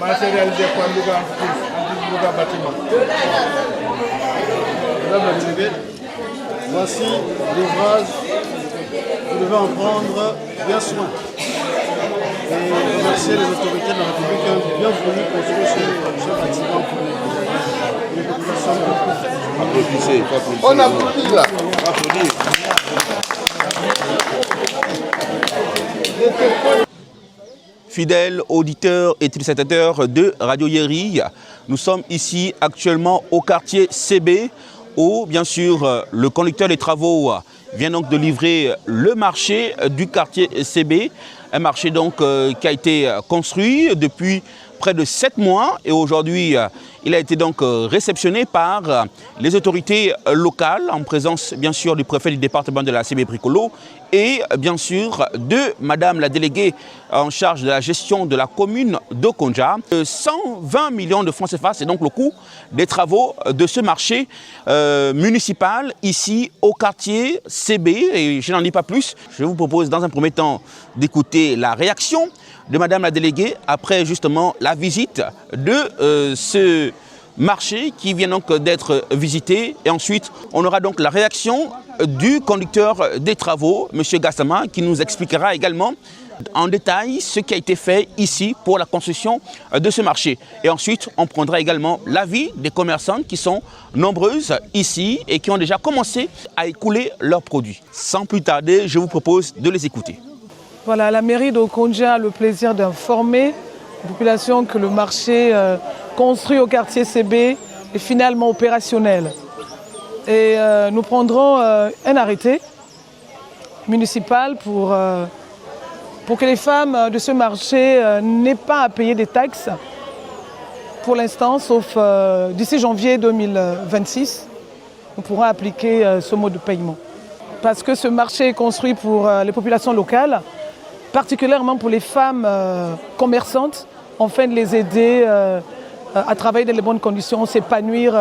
Marché réalisé par Louga Entreprise, Louga Bâtiment. Madame la déléguée, voici l'ouvrage. Vous devez en prendre bien soin. Et remercier les autorités de la République qui ont bien voulu construire ce bâtiment pour les populations de Applaudissez, On applaudit là. Fidèles auditeurs et téléspectateurs de Radio Yeri, nous sommes ici actuellement au quartier CB où bien sûr le conducteur des travaux vient donc de livrer le marché du quartier CB, un marché donc qui a été construit depuis près de 7 mois et aujourd'hui il a été donc réceptionné par les autorités locales en présence bien sûr du préfet du département de la CB Bricolo et bien sûr de madame la déléguée en charge de la gestion de la commune de Konja. 120 millions de francs CFA, c'est donc le coût des travaux de ce marché municipal ici au quartier CB et je n'en dis pas plus. Je vous propose dans un premier temps d'écouter la réaction de madame la déléguée après justement la visite de ce marché qui vient donc d'être visité et ensuite on aura donc la réaction du conducteur des travaux, M. Gassama, qui nous expliquera également en détail ce qui a été fait ici pour la construction de ce marché. Et ensuite, on prendra également l'avis des commerçantes qui sont nombreuses ici et qui ont déjà commencé à écouler leurs produits. Sans plus tarder, je vous propose de les écouter. Voilà, la mairie de Konja a le plaisir d'informer la population que le marché construit au quartier CB est finalement opérationnel. Et nous prendrons un arrêté municipal pour que les femmes de ce marché n'aient pas à payer des taxes pour l'instant, sauf d'ici janvier 2026, on pourra appliquer ce mode de paiement. Parce que ce marché est construit pour les populations locales, particulièrement pour les femmes commerçantes, afin de les aider à travailler dans les bonnes conditions, s'épanouir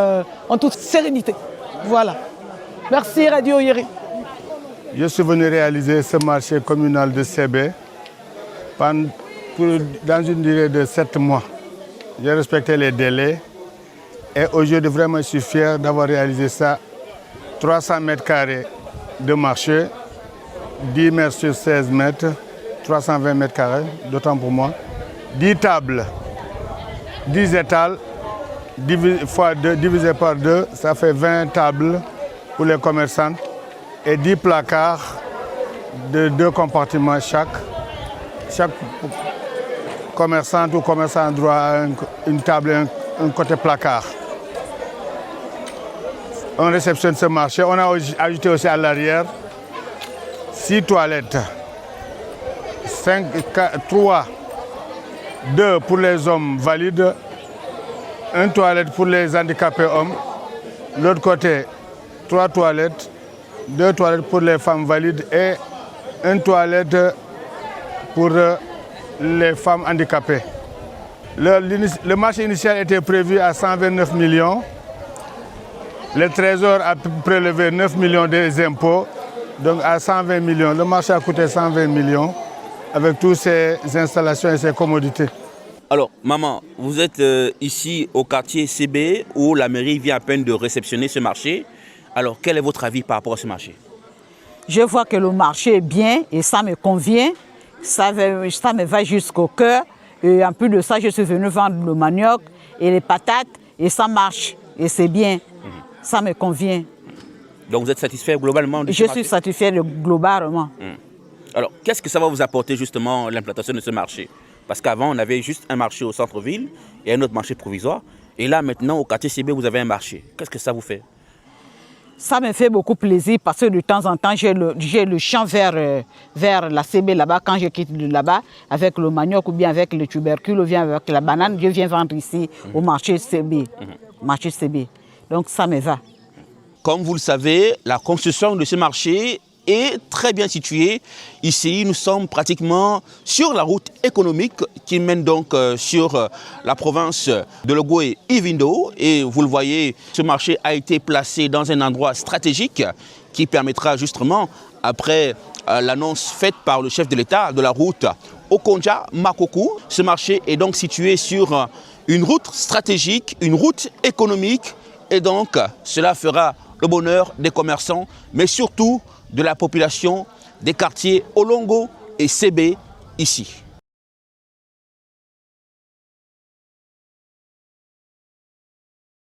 en toute sérénité. Voilà. Merci Radio Yeri. Je suis venu réaliser ce marché communal de CB dans une durée de 7 mois. J'ai respecté les délais et aujourd'hui vraiment je suis fier d'avoir réalisé ça. 300 mètres carrés de marché, 10 mètres sur 16 mètres, 320 mètres carrés, d'autant pour moi. 10 tables, 10 étals, divisé par 2, ça fait 20 tables pour les commerçants et 10 placards de 2 compartiments chaque. Chaque commerçant ou commerçant a droit à une table et un côté placard. On réceptionne ce marché. On a ajouté aussi à l'arrière 6 toilettes, 3, 2 pour les hommes valides, 1 toilette pour les handicapés hommes, l'autre côté 3 toilettes, 2 toilettes pour les femmes valides et 1 toilette pour les femmes handicapées. Le marché initial était prévu à 129 millions. Le Trésor a prélevé 9 millions des impôts, donc à 120 millions. Le marché a coûté 120 millions avec toutes ces installations et ces commodités. Alors, maman, vous êtes ici au quartier CB où la mairie vient à peine de réceptionner ce marché. Alors, quel est votre avis par rapport à ce marché? Je vois que le marché est bien et ça me convient. Ça me va jusqu'au cœur. Et en plus de ça, je suis venu vendre le manioc et les patates et ça marche. Et c'est bien. Ça me convient. Donc vous êtes satisfait globalement de ce marché? Je suis satisfait globalement. Alors, qu'est-ce que ça va vous apporter justement l'implantation de ce marché? Parce qu'avant, on avait juste un marché au centre-ville et un autre marché provisoire. Et là, maintenant, au quartier CB, vous avez un marché. Qu'est-ce que ça vous fait? Ça me fait beaucoup plaisir parce que de temps en temps, j'ai le champ vers la CB là-bas. Quand je quitte là-bas, avec le manioc ou bien avec le tubercule ou bien avec la banane, je viens vendre ici au marché CB. Marché CB. Donc ça me va. Comme vous le savez, la construction de ce marché est très bien située. Ici, nous sommes pratiquement sur la route économique qui mène donc sur la province de Logo et Ivindo. Et vous le voyez, ce marché a été placé dans un endroit stratégique qui permettra justement, après l'annonce faite par le chef de l'État de la route Okonja Makoku. Ce marché est donc situé sur une route stratégique, une route économique, et donc cela fera le bonheur des commerçants, mais surtout de la population des quartiers Olongo et Sébé ici.